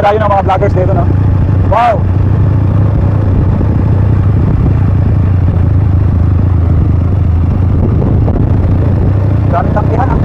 dinadayo ng mga vloggers dito, no? Wow! Daming tangkihan, ah.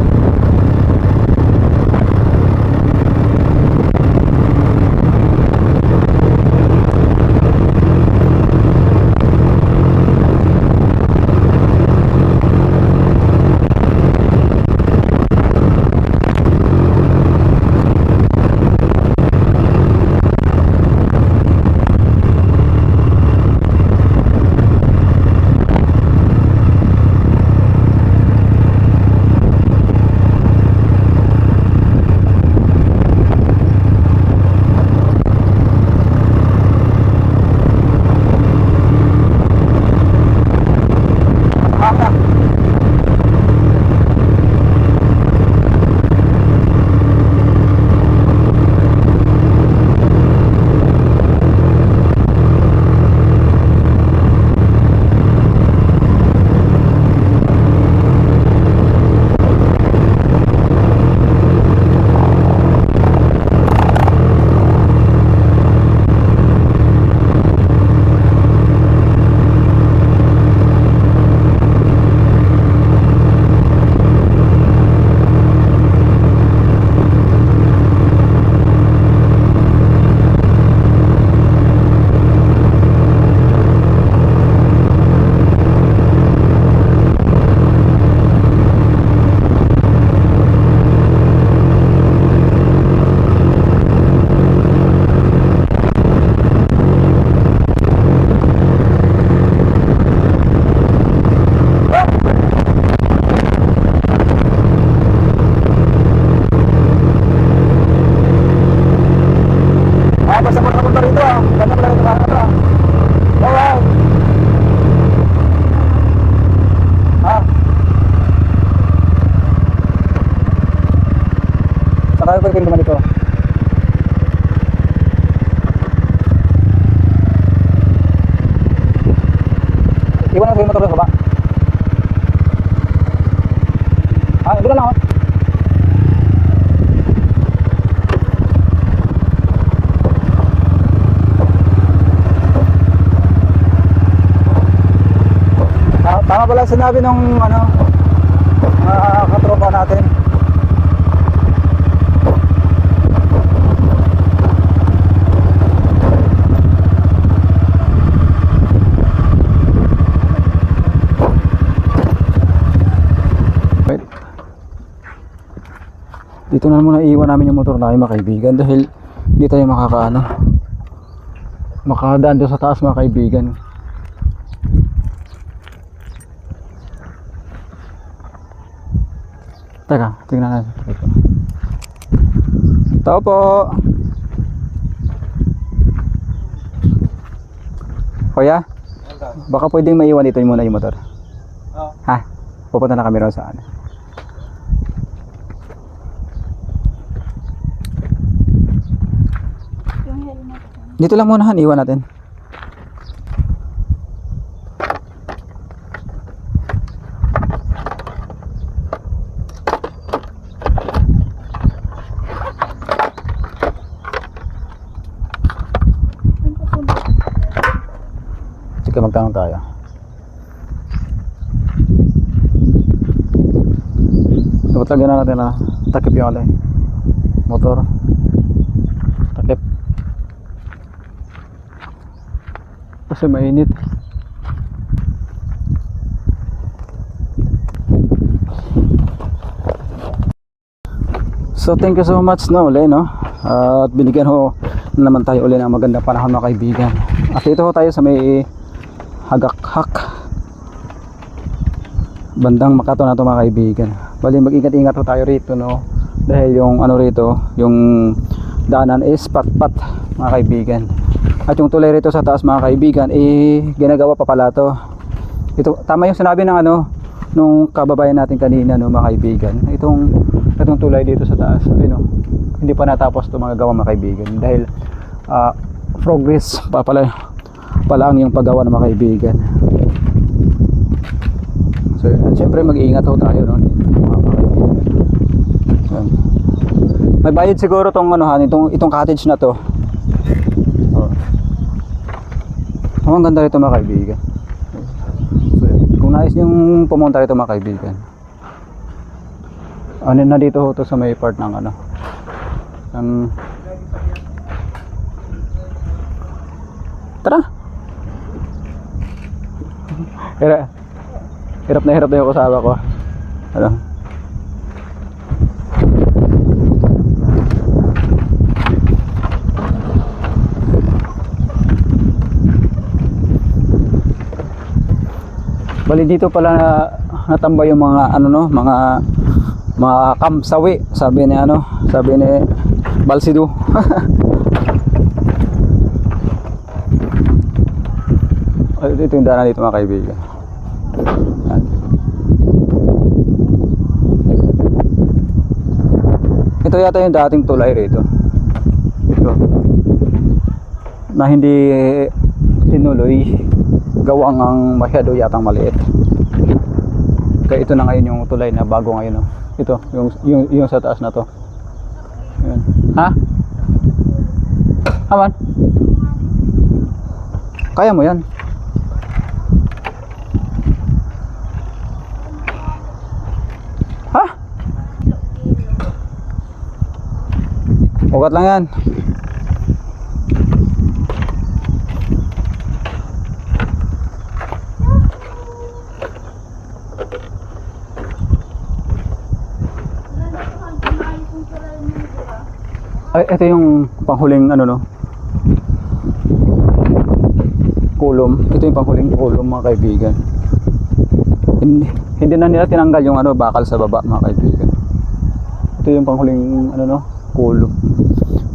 Saka ko yung naman ito. Iwan na ko yung motor sa baba. Ah, doon lang ako. Tama pala sinabi nung ano, katropa natin. Dito na muna iiwan namin yung motor namin, mga kaibigan, dahil hindi tayo makakadaan doon sa taas, mga kaibigan. Teka, tingnan natin. Tao po. Kuya, baka pwedeng maiwan dito muna yung motor. Ha? Pupunta na kami ron saan. Dito lang muna, han, iwan natin. Sige, magtanong tayo. Dapat lagyan na natin na takip yung alay motor. Takip kasi mainit. So thank you so much na uli, no? At binigyan ho naman tayo uli ng magandang panahon, mga kaibigan. At ito ho tayo sa may Hagakhak, bandang Makato na to, mga kaibigan. Bali mag-ingat-ingat ho tayo rito, no? Dahil yung ano rito, yung daanan is pat-pat, mga kaibigan. At yung tulay rito sa taas, mga kaibigan, ginagawa pa pala to. Ito, tama yung sinabi ng ano, nung kababayan natin kanina, no, mga kaibigan. Itong tulay dito sa taas, hindi pa natapos to, mga gawa, mga kaibigan. Dahil progress pa lang yung paggawa ng mga kaibigan. So, at syempre mag-iingat ho tayo, no? May bayad siguro tong ano han, itong cottage na to. Oh. Ang ganda rito mga kaibigan. So, kung nais yung pumunta rito mga kaibigan. Ano na dito ho to sa may part ng ano. Tara. Hirap na yung kasama ko. Ano? Bali dito pala natambay yung mga ano no, mga kamsawi, sabi ni Balsido. Ito yung daanan dito mga kaibigan. Yan. Ito yata yung dating tulay rito. Ito. Na hindi tinuloy, gawang ang masyado yatang maliit. Kaya ito na ngayon yung tulay na bago ngayon. No? Ito, yung sa taas na to. Yan. Ha? Aman? Kaya mo yan? Ha? Ugat lang yan. Ay, ito yung panghuling ano no. Kulom. Ito yung panghuling kulom mga kaibigan. Hindi na nila tinanggal yung ano bakal sa baba mga kaibigan. Ito yung panghuling ano no, kulom.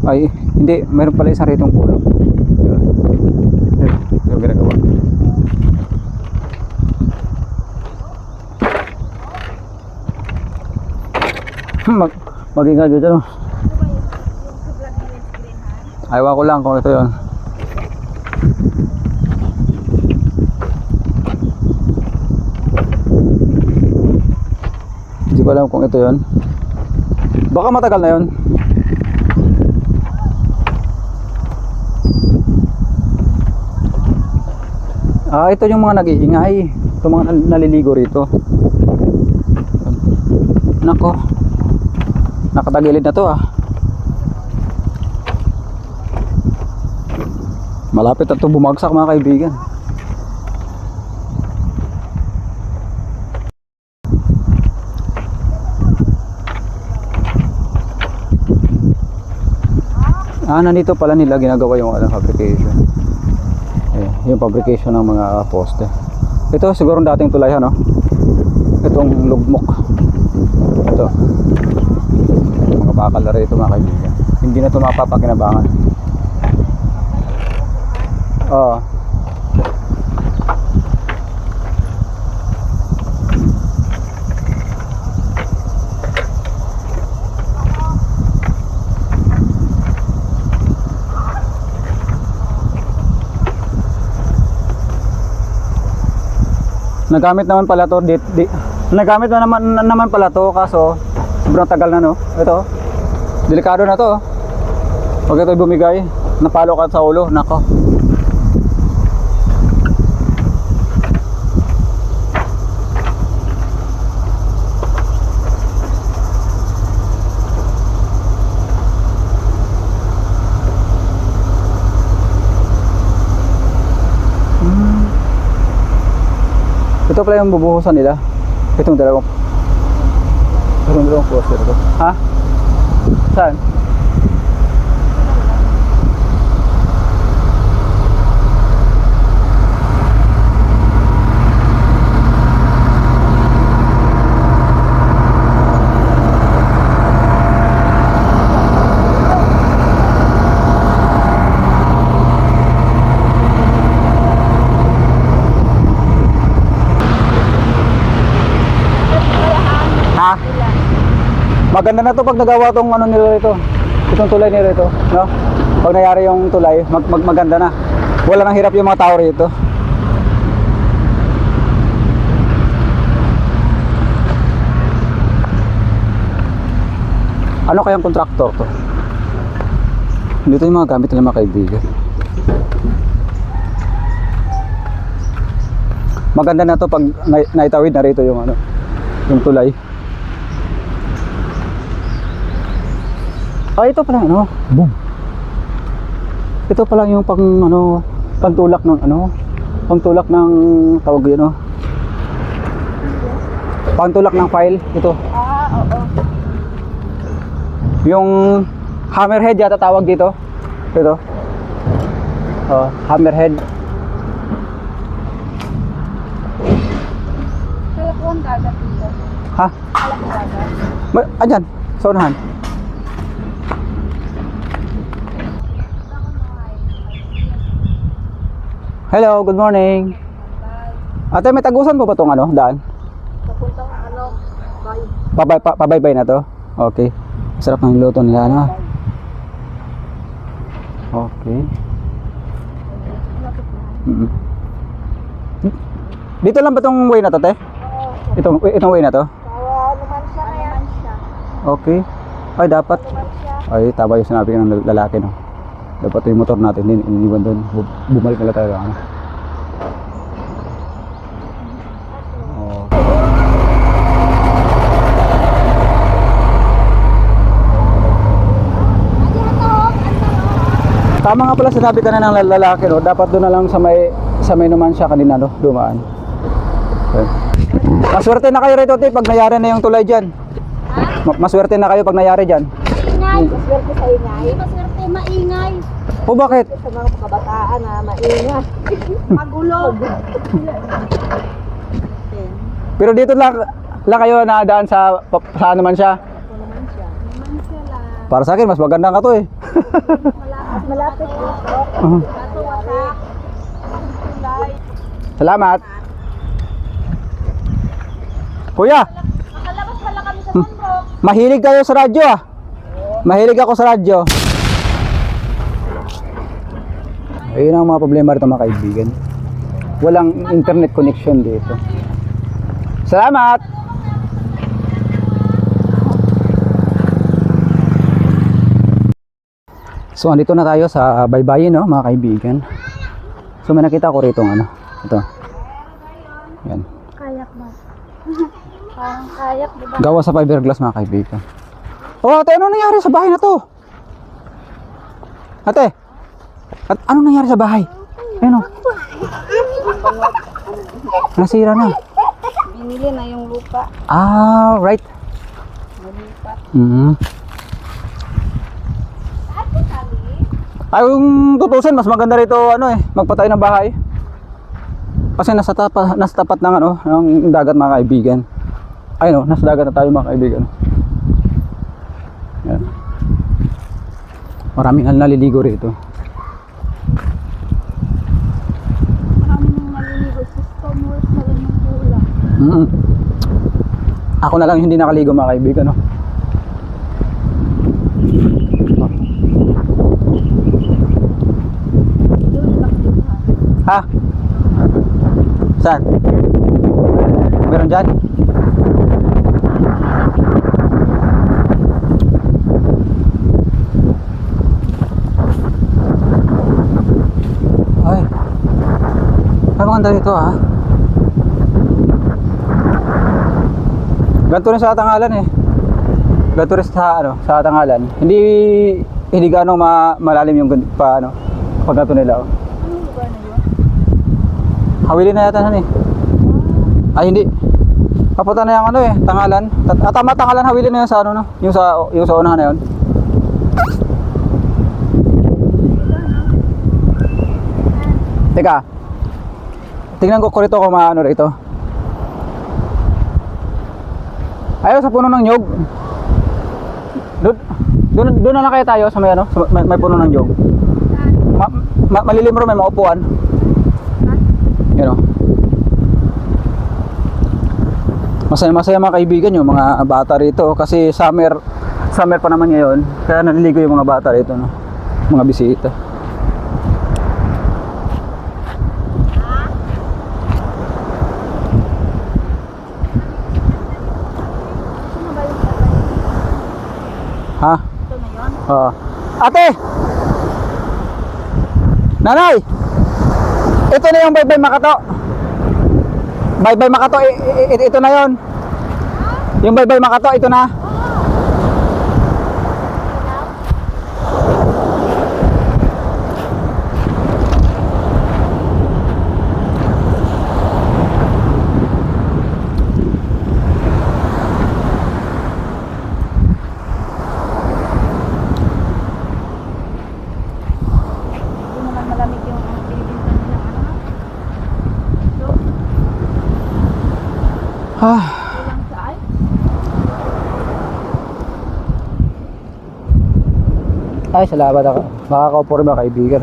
Ay, hindi, mayroon pala isang ritong kulom. Ito yung ginagawa. Mag-ingat dito no. Ayaw ko lang kung ito yun. Hindi ko alam kung ito yun. Baka matagal na yun. Ito yung mga nag-iingay. Ito mga naliligo rito. Nako. Nakatagilid na to Malapit na ito bumagsak mga kaibigan. Nandito pala nila ginagawa yung fabrication. Yung fabrication ng mga poste. Ito siguro dating tulay no? Itong lugmok. Ito. Mga bakal na rin ito mga kaibigan. Hindi na ito mapapakinabangan. Nagamit naman pala to nagamit naman pala to kaso sobrang tagal na no. Ito. Delikado na to. Pag ito bumigay, napalo ka sa ulo, nako. Ito pala yung bubuhusan nila. Itong dalawang poster ito. Ha? Saan? Maganda na to pag nagawa tong ano nila rito. Itong tulay nila rito, no? Pag nangyari yung tulay, maganda na. Wala nang hirap yung mga tao rito. Ano kayang kontraktor to? Dito yung mga gamit nila mga kaibigan. Maganda na to pag naitawid na rito yung ano, yung tulay. Ah, ito pala ano, boom. Ito pala yung pang ano, pantulak ng ano, pantulak ng tawag yun, no? Pantulak ng file ito. Ah, oo. Yung hammerhead yata tawag dito. Ito. Oh, hammerhead. Kalakuan dagat dito. Ha? Kalakuan dagat. Andyan, sa unahan. Hello, good morning. Ate, may tagusan po ba itong ano, daan? Papuntang ano, bay. Pabaybay na to? Okay. Sarap ng luto nila, ano? Okay. Dito lang ba itong way na to, te? Oo. Itong way na to? Naman siya kaya. Naman siya. Okay. Ay, dapat. Naman siya. Ay, tama yung sinabi ng lalaki, no? Dapat yung motor natin din, iniwan doon. Bumalik na tayo, ano? Oh. Tama nga pala sinabi ka na ng lalaki, no? Dapat doon na lang sa may naman siya kanina, no? Dumaan. Okay. Maswerte na kayo rito, te, pag nayari na yung tulay dyan. Maswerte na kayo pag nayari dyan. Ingay. Maswerte sa ingay. Maswerte, maingay. O bakit? Sa mga kabataan na maingay. Magulo. Pero dito lang kayo nadaan sa ano man siya. Ako naman siya. Naman siya lang. Para sa akin mas maganda ka to eh. Malapit dito. Kaso wasak. Tulay. Salamat. Kuya, Makalabas pala kami sa bundok. mahilig kayo sa radyo ah. Mahilig ako sa radyo. Ayun ang mga problema rito mga kaibigan. Walang internet connection dito. Salamat. So andito na tayo sa baybayin, no, mga kaibigan. So may nakita ko rito ano. Ito. Yan. Kayak ba? Parang kayak, di ba? Gawa sa fiberglass mga kaibigan. Oh, ate, ano nangyari sa bahay na to? Ate, ano nangyari sa bahay? Ano? Nasira na. Binili na yung lupa. Ah, right. Nalipat. Ay, yung tutusin, mas maganda rito, ano eh, magpatay ng bahay. Kasi nasa tapat ng ano, ng dagat mga kaibigan. Ay no, nasa dagat na tayo mga kaibigan. Yan. Maraming naliligo rito. Maraming nang naliligo. System work na rin ng kulang. Ako na lang hindi nakaligo mga kaibigan, no? Ha? Saan? Meron dyan? Ay. Ay, maganda dito ah. Ganito rin sa Tangalan eh. Ganito rin sa ano, sa Tangalan. Hindi gaano malalim yung pa ano, pag ganito nila oh. Anong lugar na yun? Hawili na yata eh. Ay hindi. Papunta na yung ano eh, Tangalan. Tama Tangalan hawili na yun sa ano no, yung sa unahan na yun. Teka. Tingnan ko rito kung maano rito. Ayaw sa puno ng nyog. Doon na lang kaya tayo sa may ano, sa may puno ng nyog. Malilim ro may mga upuan. You know. Masaya mga kaibigan yung mga bata rito kasi summer pa naman ngayon. Kaya naliligo yung mga bata rito no. Mga bisita. Ha? Ito na yun. Oo. Ate! Nanay! Ito na yung Baybay Makato. Baybay Makato, ito na yon. Yung Baybay Makato, ito na. Hindi naman malamig yung pinipintan nilang ano ha. So, Ah, ilang sa ay. ay, salamat ako. Makakaupo rin mga kaibigan.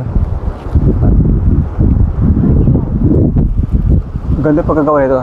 Ganda pagkagawa nito.